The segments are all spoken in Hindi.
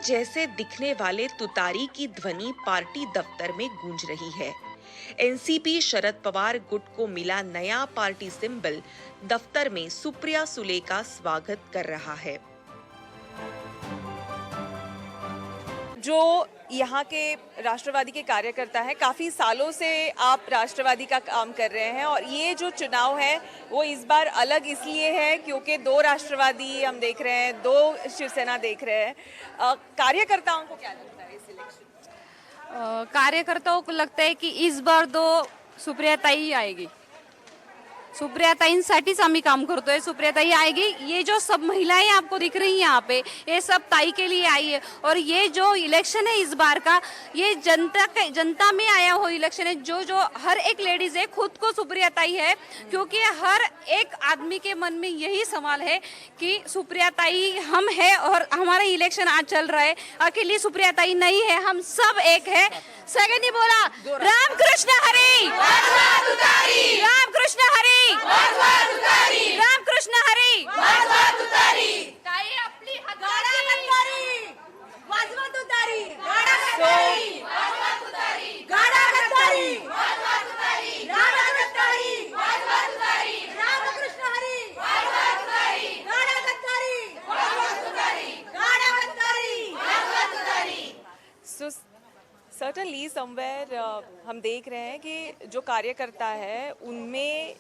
जैसे दिखने वाले तुतारी की ध्वनि पार्टी दफ्तर में गूंज रही है। एनसीपी शरद पवार गुट को मिला नया पार्टी सिंबल दफ्तर में सुप्रिया सुले का स्वागत कर रहा है। जो यहाँ के राष्ट्रवादी के कार्यकर्ता हैं, काफ़ी सालों से आप राष्ट्रवादी का काम कर रहे हैं और ये जो चुनाव है वो इस बार अलग इसलिए है क्योंकि 2 राष्ट्रवादी हम देख रहे हैं, 2 शिवसेना देख रहे हैं। कार्यकर्ताओं को क्या लगता है इस इलेक्शन? कार्यकर्ताओं को लगता है की इस बार तो सुप्रियाताई आएगी। सुप्रियाताईंसाठीच आम्ही काम करतोय। सुप्रियाताई आएगी। ये जो सब महिलाएं आपको दिख रही हैं यहाँ पे, ये सब ताई के लिए आई है और ये जो इलेक्शन है इस बार का, ये जनता में आया हो इलेक्शन है। जो हर एक लेडीज है खुद को सुप्रियाताई है, क्योंकि हर एक आदमी के मन में यही सवाल है कि सुप्रियाताई हम है और हमारा इलेक्शन आज चल रहा है। अकेली सुप्रियाताई नहीं है, हम सब एक है। सगनी बोला रामकृष्ण हरी, रामकृष्ण हरी, रामकृष्ण हरी। ताई आपली गाडा गद्दारी, वाजवा तुतारी, गाडा गद्दारी, वाजवा तुतारी, गाडा गद्दारी, वाजवा तुतारी, गाडा गद्दारी, वाजवा तुतारी, रामकृष्ण हरी, वाजवा तुतारी, गाडा गद्दारी, वाजवा तुतारी, गाडा गद्दारी, वाजवा तुतारी। So certainly somewhere हम देख रहे हैं कि जो कार्यकर्ता है उनमें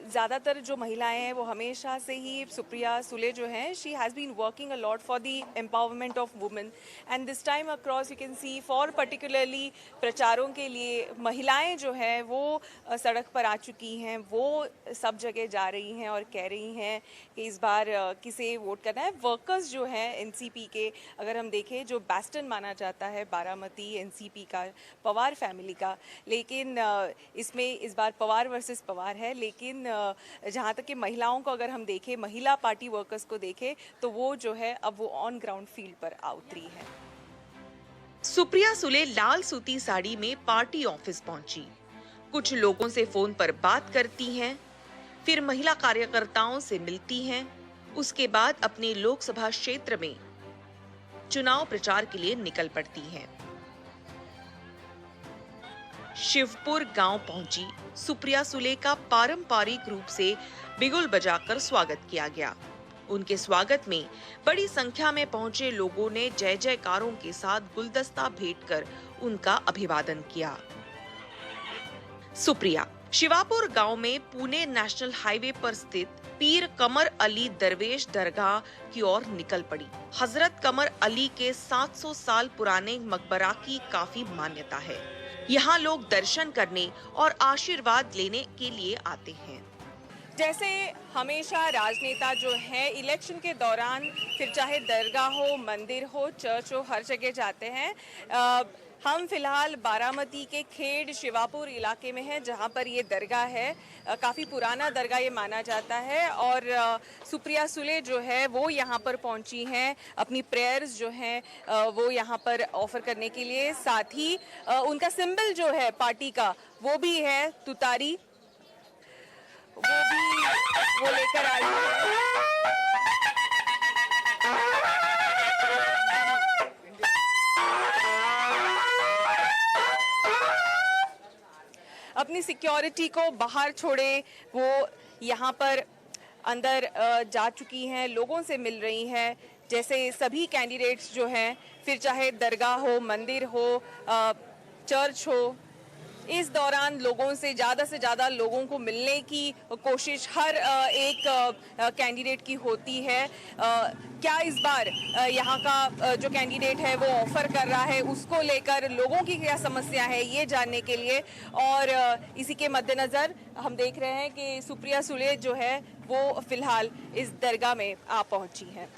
ज़्यादातर जो महिलाएं हैं वो हमेशा से ही सुप्रिया सुले जो हैं, she has been working a lot for the empowerment of women and this time across you can see for particularly प्रचारों के लिए महिलाएं जो हैं वो सड़क पर आ चुकी हैं। वो सब जगह जा रही हैं और कह रही हैं कि इस बार किसे वोट करना है। वर्कर्स जो हैं एनसीपी के, अगर हम देखें, जो बैस्टन माना जाता है बारामती एनसीपी का, पवार फैमिली का, लेकिन इसमें इस बार पवार वर्सेस पवार है। लेकिन जहाँ तक कि महिलाओं को अगर हम देखें, महिला पार्टी वर्कर्स को देखें, तो वो जो है अब वो ऑन ग्राउंड फील्ड पर उतरी है। सुप्रिया सुले लाल सूती साड़ी में पार्टी ऑफिस पहुंची। कुछ लोगों से फोन पर बात करती हैं, फिर महिला कार्यकर्ताओं से मिलती हैं, उसके बाद अपने लोकसभा क्षेत्र में चुनाव प्रचार के लिए निकल पड़ती हैं। शिवपुर गांव पहुंची सुप्रिया सुले का पारंपरिक रूप से बिगुल बजाकर स्वागत किया गया। उनके स्वागत में बड़ी संख्या में पहुंचे लोगों ने जय जयकारों के साथ गुलदस्ता भेंट कर उनका अभिवादन किया। सुप्रिया शिवापुर गांव में पुणे नेशनल हाईवे पर स्थित पीर कमर अली दरवेश दरगाह की ओर निकल पड़ी। हजरत कमर अली के 700 साल पुराने मकबरा की काफी मान्यता है। यहाँ लोग दर्शन करने और आशीर्वाद लेने के लिए आते हैं। जैसे हमेशा राजनेता जो है इलेक्शन के दौरान, फिर चाहे दरगाह हो, मंदिर हो, चर्च हो, हर जगह जाते हैं। हम फिलहाल बारामती के खेड़ शिवापुर इलाके में हैं, जहां पर ये दरगाह है। काफ़ी पुराना दरगाह ये माना जाता है और सुप्रिया सुले जो है वो यहाँ पर पहुंची हैं अपनी प्रेयर्स जो हैं वो यहाँ पर ऑफर करने के लिए। साथ ही उनका सिंबल जो है पार्टी का वो भी है तुतारी, वो लेकर आई है। अपनी सिक्योरिटी को बाहर छोड़े वो यहाँ पर अंदर जा चुकी हैं, लोगों से मिल रही हैं। जैसे सभी कैंडिडेट्स जो हैं, फिर चाहे दरगाह हो, मंदिर हो, चर्च हो, इस दौरान लोगों से ज़्यादा लोगों को मिलने की कोशिश हर एक कैंडिडेट की होती है। क्या इस बार यहाँ का जो कैंडिडेट है वो ऑफर कर रहा है, उसको लेकर लोगों की क्या समस्या है ये जानने के लिए, और इसी के मद्देनज़र हम देख रहे हैं कि सुप्रिया सुले जो है वो फिलहाल इस दरगाह में आ पहुंची हैं।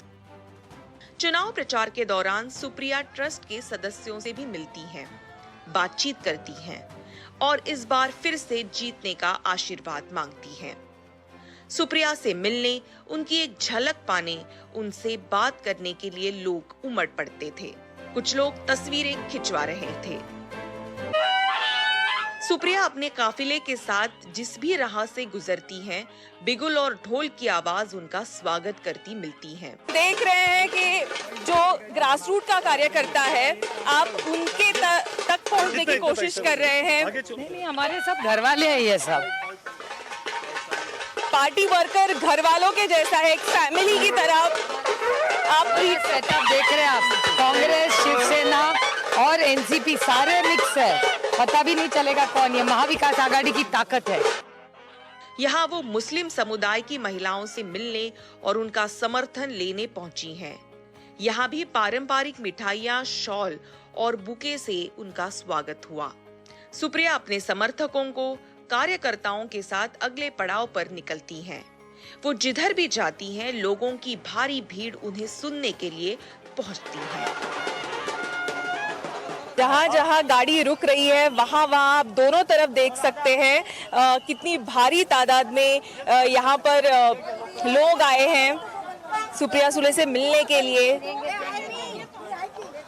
चुनाव प्रचार के दौरान सुप्रिया ट्रस्ट के सदस्यों से भी मिलती हैं, बातचीत करती हैं और इस बार फिर से जीतने का आशीर्वाद मांगती हैं। सुप्रिया से मिलने, उनकी एक झलक पाने, उनसे बात करने के लिए लोग उमड़ पड़ते थे। कुछ लोग तस्वीरें खिंचवा रहे थे। सुप्रिया अपने काफिले के साथ जिस भी राह से गुजरती हैं, बिगुल और ढोल की आवाज उनका स्वागत करती मिलती है। देख रहे हैं कि जो ग्रास रूट का कार्य करता है, आप उनके तक पहुंचने की कोशिश कर रहे हैं। नहीं, हमारे सब घर वाले हैं, ये सब पार्टी वर्कर घर वालों के जैसा है, एक फैमिली की तरह आप सेटअप देख रहे हैं। आप कांग्रेस, शिवसेना और एनसीपी सारे मिक्स है, पता भी नहीं चलेगा कौन। ये महाविकास आघाड़ी की ताकत है। यहाँ वो मुस्लिम समुदाय की महिलाओं से मिलने और उनका समर्थन लेने पहुंची हैं। यहाँ भी पारंपरिक मिठाइयाँ, शॉल और बुके से उनका स्वागत हुआ। सुप्रिया अपने समर्थकों को, कार्यकर्ताओं के साथ अगले पड़ाव पर निकलती हैं। वो जिधर भी जाती हैं, लोगों की भारी भीड़ उन्हें सुनने के लिए पहुंचती है। जहाँ जहाँ गाड़ी रुक रही है, वहाँ वहाँ आप दोनों तरफ देख सकते हैं कितनी भारी तादाद में यहाँ पर लोग आए हैं सुप्रिया सुले से मिलने के लिए।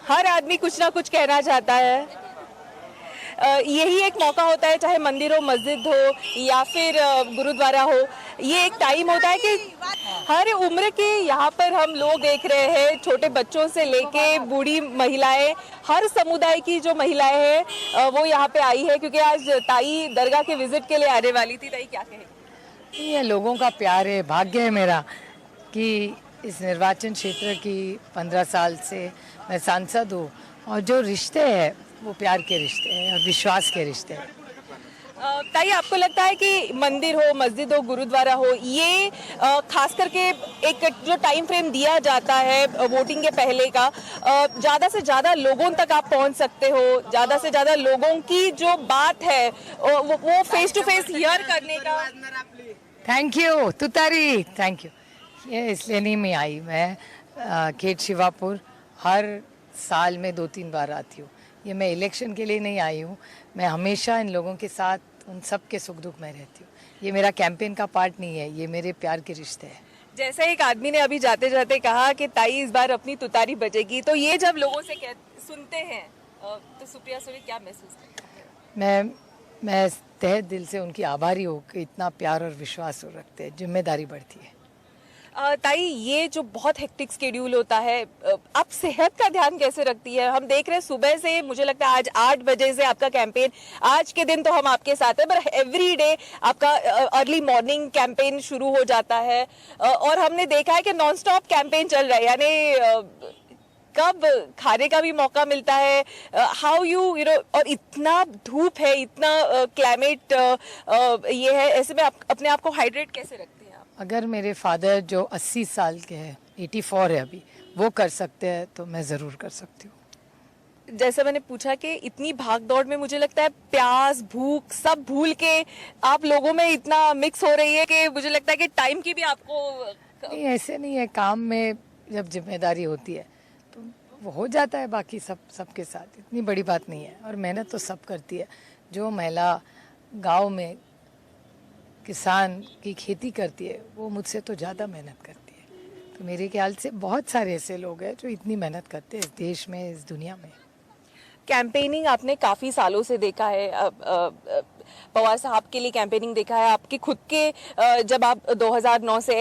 हर आदमी कुछ ना कुछ कहना चाहता है। यही एक मौका होता है, चाहे मंदिर हो, मस्जिद हो या फिर गुरुद्वारा हो। ये एक टाइम होता है कि हर उम्र के यहाँ पर हम लोग देख रहे हैं, छोटे बच्चों से लेके बूढ़ी महिलाएं, हर समुदाय की जो महिलाएं हैं वो यहाँ पे आई है, क्योंकि आज ताई दरगाह के विजिट के लिए आने वाली थी। ताई क्या कहेगी? ये लोगों का प्यार है, भाग्य है मेरा कि इस निर्वाचन क्षेत्र की 15 साल से मैं सांसद हूँ, और जो रिश्ते हैं वो प्यार के रिश्ते हैं और विश्वास के रिश्ते हैं। ताई, आपको लगता है कि मंदिर हो, मस्जिद हो, गुरुद्वारा हो, ये खास करके एक जो टाइम फ्रेम दिया जाता है वोटिंग के पहले का, ज़्यादा से ज़्यादा लोगों तक आप पहुंच सकते हो, ज़्यादा से ज़्यादा लोगों की जो बात है वो फेस टू फेस हियर करने का? थैंक यू तुतारी, थैंक यू। ये इसलिए नहीं मैं आई, मैं खेत शिवापुर हर साल में 2-3 बार आती हूँ। ये मैं इलेक्शन के लिए नहीं आई हूँ, मैं हमेशा इन लोगों के साथ उन सब के सुख दुख में रहती हूँ। ये मेरा कैंपेन का पार्ट नहीं है, ये मेरे प्यार के रिश्ते हैं। जैसे एक आदमी ने अभी जाते जाते कहा कि ताई इस बार अपनी तुतारी बजेगी, तो ये जब लोगों से सुनते हैं तो सुप्रिया सुले क्या महसूस करते हैं? मैं तहे दिल से उनकी आभारी हूँ कि इतना प्यार और विश्वास रखते हैं, जिम्मेदारी बढ़ती है। ताई, ये जो बहुत हेक्टिक शेड्यूल होता है, आप सेहत का ध्यान कैसे रखती है? हम देख रहे हैं सुबह से, मुझे लगता है आज 8 बजे से आपका कैंपेन, आज के दिन तो हम आपके साथ हैं, पर एवरी डे आपका अर्ली मॉर्निंग कैंपेन शुरू हो जाता है, और हमने देखा है कि नॉन स्टॉप कैंपेन चल रहा है, यानी कब खाने का भी मौका मिलता है, हाउ यू नो, और इतना धूप है, इतना क्लाइमेट ये है, ऐसे में आप अपने आप को हाइड्रेट कैसे रखते हैं? अगर मेरे फादर जो 80 साल के हैं, 84 है अभी, वो कर सकते हैं तो मैं ज़रूर कर सकती हूँ। जैसे मैंने पूछा कि इतनी भाग दौड़ में मुझे लगता है प्यास, भूख सब भूल के आप लोगों में इतना मिक्स हो रही है कि मुझे लगता है कि टाइम की भी आपको नहीं, ऐसे नहीं है। काम में जब जिम्मेदारी होती है तो वो हो जाता है, बाकी सबके साथ इतनी बड़ी बात नहीं है। और मेहनत तो सब करती है। जो महिला गाँव में किसान की खेती करती है वो मुझसे तो ज़्यादा मेहनत करती है। तो मेरे ख्याल से बहुत सारे ऐसे लोग हैं जो इतनी मेहनत करते हैं इस देश में, इस दुनिया में। कैंपेनिंग आपने काफ़ी सालों से देखा है, पवार साहब के लिए कैंपेनिंग देखा है, आपके खुद के जब आप 2009 से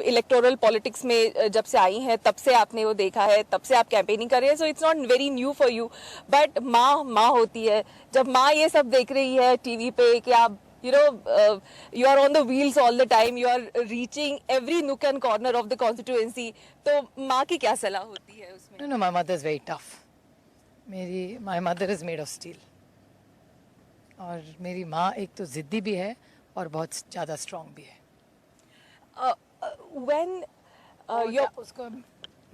इलेक्टोरल पॉलिटिक्स में जब से आई हैं तब से आपने वो देखा है, तब से आप कैंपेनिंग कर रहे हैं। So it's not very new for you, but माँ होती है, जब माँ ये सब देख रही है टीवी पे कि आप you are on the wheels all the time, you are reaching every nook and corner of the constituency, तो माँ की क्या सलाह होती है उसमें? No, my mother is very tough. My mother is made of steel. और मेरी माँ एक तो जिद्दी भी है और बहुत ज़्यादा स्ट्रॉन्ग भी है। When उसको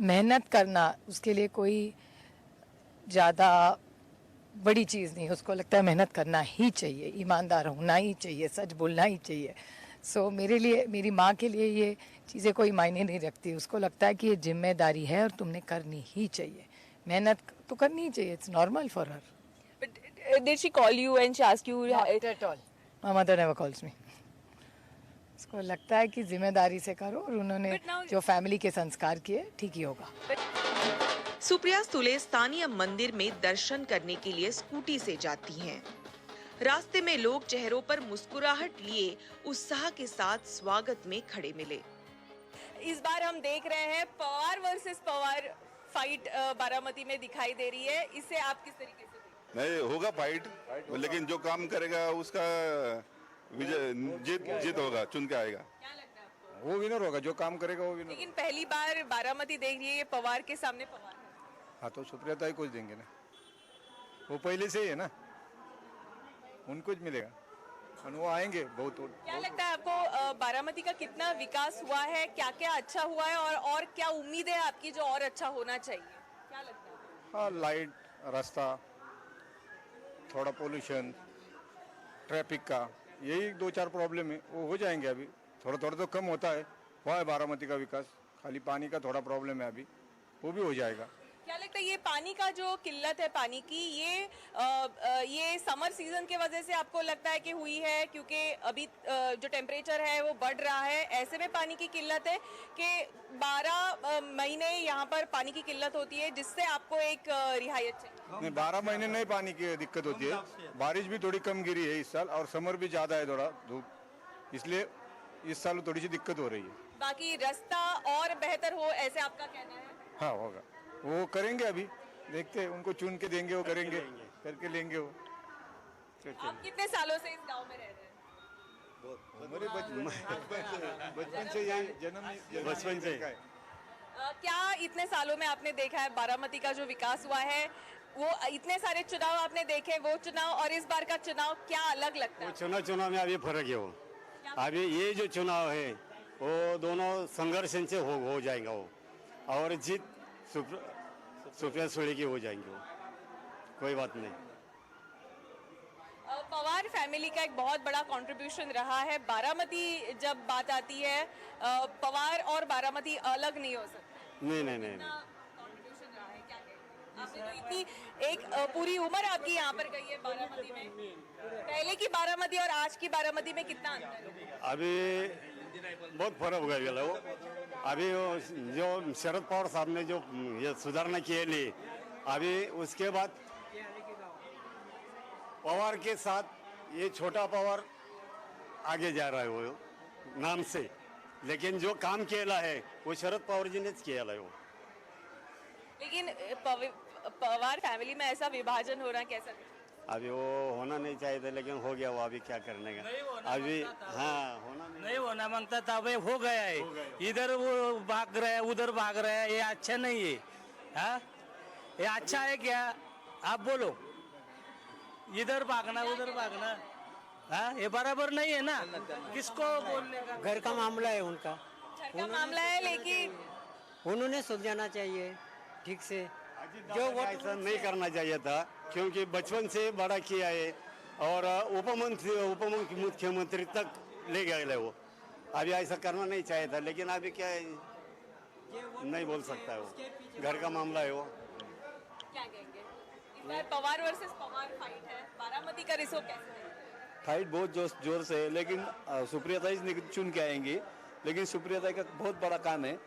मेहनत करना, उसके लिए कोई ज़्यादा बड़ी चीज़ नहीं, उसको लगता है मेहनत करना ही चाहिए, ईमानदार होना ही चाहिए, सच बोलना ही चाहिए। सो मेरे लिए, मेरी माँ के लिए ये चीज़ें कोई मायने नहीं रखती। उसको लगता है कि ये जिम्मेदारी है और तुमने करनी ही चाहिए, मेहनत तो करनी ही चाहिए। It's normal for her. Did she call you and she asked you? Not at all. My mother never calls me. उसको लगता है कि जिम्मेदारी से करो, और उन्होंने जो फैमिली के संस्कार किए ठीक ही होगा। सुप्रिया सुले स्थानीय मंदिर में दर्शन करने के लिए स्कूटी से जाती हैं। रास्ते में लोग चेहरों पर मुस्कुराहट लिए उत्साह के साथ स्वागत में खड़े मिले। इस बार हम देख रहे हैं पवार वर्सेस पवार फाइट बारामती में दिखाई दे रही है। इसे आप किस तरीके से देखते हैं? नहीं होगा फाइट, लेकिन जो काम करेगा उसका विजय जीत होगा, चुन के आएगा। क्या लगता है आपको? वो विनर होगा, जो काम करेगा वो विनर। लेकिन पहली बार बारामती देख रही है, ये पवार के सामने पवार है। हाँ तो सुप्रिया ही कुछ देंगे ना, वो पहले से ही है ना, उनको मिलेगा और वो आएंगे बहुत। क्या लगता है आपको बारामती का कितना विकास हुआ है, क्या क्या अच्छा हुआ है और क्या उम्मीद है आपकी जो और अच्छा होना चाहिए? क्या लगता है? हाँ, लाइट, रास्ता, थोड़ा पोल्यूशन, ट्रैफिक का, यही 2-4 प्रॉब्लम है, वो हो जाएंगे। अभी थोड़ा थोड़ा तो कम होता है, हुआ है बारामती का विकास। खाली पानी का थोड़ा प्रॉब्लम है अभी, वो भी हो जाएगा। क्या लगता है ये पानी का जो किल्लत है पानी की, ये समर सीजन के वजह से आपको लगता है कि हुई है? क्योंकि अभी जो टेम्परेचर है वो बढ़ रहा है, ऐसे में पानी की किल्लत है कि 12 महीने यहाँ पर पानी की किल्लत होती है, जिससे आपको एक रियायत चाहिए। नहीं, 12 महीने नहीं पानी की दिक्कत होती है, बारिश भी थोड़ी कम गिरी है इस साल और समर भी ज्यादा है थोड़ा धूप, इसलिए इस साल थोड़ी सी दिक्कत हो रही है। बाकी रास्ता और बेहतर हो, ऐसे आपका कहना है? हाँ होगा, वो करेंगे। अभी देखते हैं, उनको चुन के देंगे, वो करेंगे, करके लेंगे वो। आप कितने सालों से इस गांव में रह रहे हैं? हमारे बचपन से यही जन्म बचपन से। क्या इतने सालों में आपने देखा है बारामती का जो विकास हुआ है, वो इतने सारे चुनाव आपने देखे, वो चुनाव और इस बार का चुनाव क्या अलग लगता है? चुनाव में अभी फर्क है। वो अभी ये जो चुनाव है वो दोनों संघर्ष से हो जाएगा वो, और जीत सुप्रिया सुले की हो जाएंगे वो, कोई बात नहीं। पवार फैमिली का एक बहुत बड़ा कंट्रीब्यूशन रहा है। बारामती जब बात आती है, पवार और बारामती अलग नहीं हो सकते। नहीं। कंट्रीब्यूशन रहा है, क्या कहें? आपने तो इतनी एक पूरी उम्र आपकी यहाँ पर गई है बारामती में, पहले की बारामती और आज की बारामती में कितना अंतर है? अभी बहुत फर्क हो गया वो। अभी जो शरद पवार साहब ने जो ये सुधारणा किए ली, अभी उसके बाद पवार के साथ ये छोटा पवार आगे जा रहा है वो नाम से, लेकिन जो काम किया है वो शरद पवार जी ने किया है वो। लेकिन पवार फैमिली में ऐसा विभाजन हो रहा है, कैसा? अभी वो होना नहीं चाहिए था, लेकिन हो गया वो। अभी क्या करने का अभी? हाँ, होना नहीं होना मांगता था, अब हो गया है। इधर वो भाग रहा है, उधर भाग रहा है, ये अच्छा नहीं है। हाँ, ये अच्छा है क्या? आप बोलो, इधर भागना उधर भागना, हाँ, ये बराबर नहीं है ना। किसको बोलने का? घर का मामला है उनका, घर का मामला है, लेकिन उन्होंने सुलझाना चाहिए ठीक से। जो ऐसा नहीं करना चाहिए था, क्योंकि बचपन से बड़ा किया है और उप मुख्यमंत्री तक ले गए वो। अभी ऐसा करना नहीं चाहिए था, लेकिन अभी क्या है, नहीं बोल सकता है वो, घर का मामला है वो। क्या कहेंगे? इस बार पवार वर्सेस पवार फाइट है, बारामती का रिसो कैसे है? फाइट बहुत जोर से है, लेकिन सुप्रिया चुन के आएंगी। लेकिन सुप्रिया का बहुत बड़ा काम है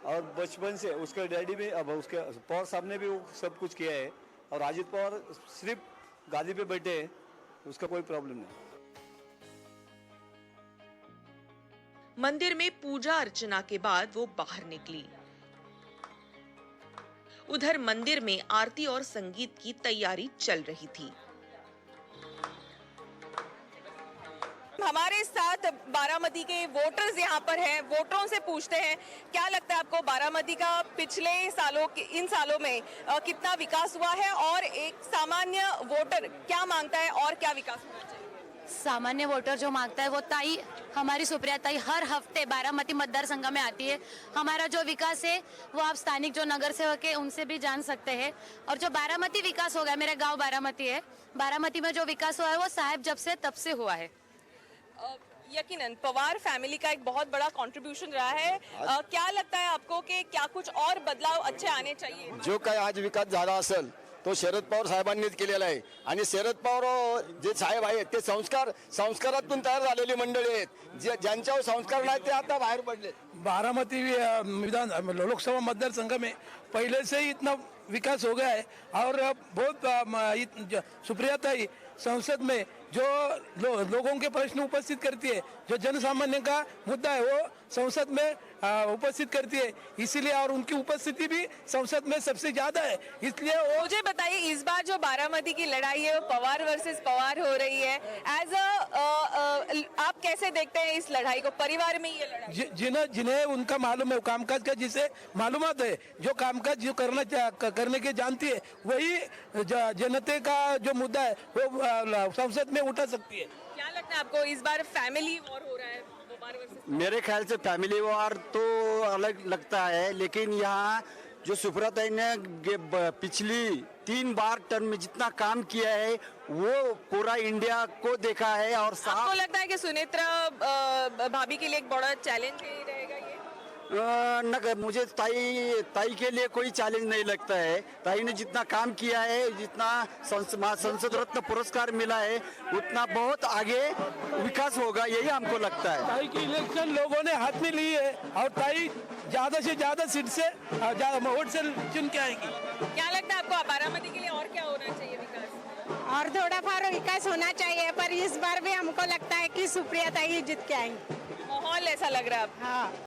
और बचपन से उसके डैडी भी, अब उसके पवार साहब ने भी वो सब कुछ किया है, और अजित पवार सिर्फ गादी पे बैठे हैं, उसका कोई प्रॉब्लम नहीं। मंदिर में पूजा अर्चना के बाद वो बाहर निकली। उधर मंदिर में आरती और संगीत की तैयारी चल रही थी। हमारे साथ बारामती के वोटर्स यहाँ पर हैं, वोटरों से पूछते हैं क्या लगता है आपको बारामती का पिछले सालों इन सालों में कितना विकास हुआ है, और एक सामान्य वोटर क्या मांगता है और क्या विकास होना चाहिए? सामान्य वोटर जो मांगता है वो ताई, हमारी सुप्रिया ताई हर हफ्ते बारामती मतदार संघ में आती है। हमारा जो विकास है वो आप स्थानिक जो नगर सेवक है उनसे भी जान सकते हैं। और जो बारामती विकास हो गया, मेरा गांव बारामती है, बारामती में जो विकास हुआ है वो साहेब जब से तब से हुआ है। यकीनन पवार फैमिली का एक बहुत बड़ा कंट्रीब्यूशन रहा है। क्या लगता है आपको कि क्या कुछ और बदलाव अच्छे आने चाहिए? जो काय आज विकास झाला असेल तो शरद पवार साहेबांनीच केलेला आहे, आणि शरद पवार जे साहेब आहेत ते संस्कारातून तयार झालेली मंडळी आहेत, ज्यांच्यावर संस्कार नाही ते आता बाहेर पडले। बारामती लोकसभा मतदारसंघ में पहले से ही इतना विकास हो गया है और बहुत सुप्रिया ताई संसद में जो लोगों के प्रश्न उपस्थित करती है, जो जन सामान्य का मुद्दा है वो संसद में उपस्थित करती है, इसीलिए और उनकी उपस्थिति भी संसद में सबसे ज्यादा है, इसलिए वो मुझे बताइए इस बार जो बारामती की लड़ाई है वो पवार वर्सेस पवार हो रही है। आप कैसे देखते हैं इस लड़ाई को? परिवार में ये लड़ाई जिन्हें उनका मालूम है, कामकाज का जिसे मालूमात है, जो कामकाज जो करने के जानती है, वही जनता का जो मुद्दा है वो संसद में उठा सकती है। क्या लगता है आपको इस बार फैमिली वॉर हो रहा है? मेरे ख्याल से फैमिली वार तो अलग लगता है, लेकिन यहाँ जो सुब्रता ने पिछली 3 बार टर्म में जितना काम किया है वो पूरा इंडिया को देखा है। और आपको लगता है कि सुनेत्रा भाभी के लिए एक बड़ा चैलेंज रहेगा ये? मुझे ताई के लिए कोई चैलेंज नहीं लगता है। ताई ने जितना काम किया है, जितना संसद रत्न पुरस्कार मिला है, उतना बहुत आगे विकास होगा, यही हमको लगता है। ताई की इलेक्शन लोगों ने हाथ में ली है और ताई ज्यादा से ज्यादा सीट से वोट से चुन के आएगी। क्या लगता है आपको बारामती के लिए और क्या होना चाहिए विकास? और थोड़ा फार विकास होना चाहिए, पर इस बार भी हमको लगता है कि सुप्रिया ताई जीत के आएंगी। माहौल ऐसा लग रहा है? हाँ।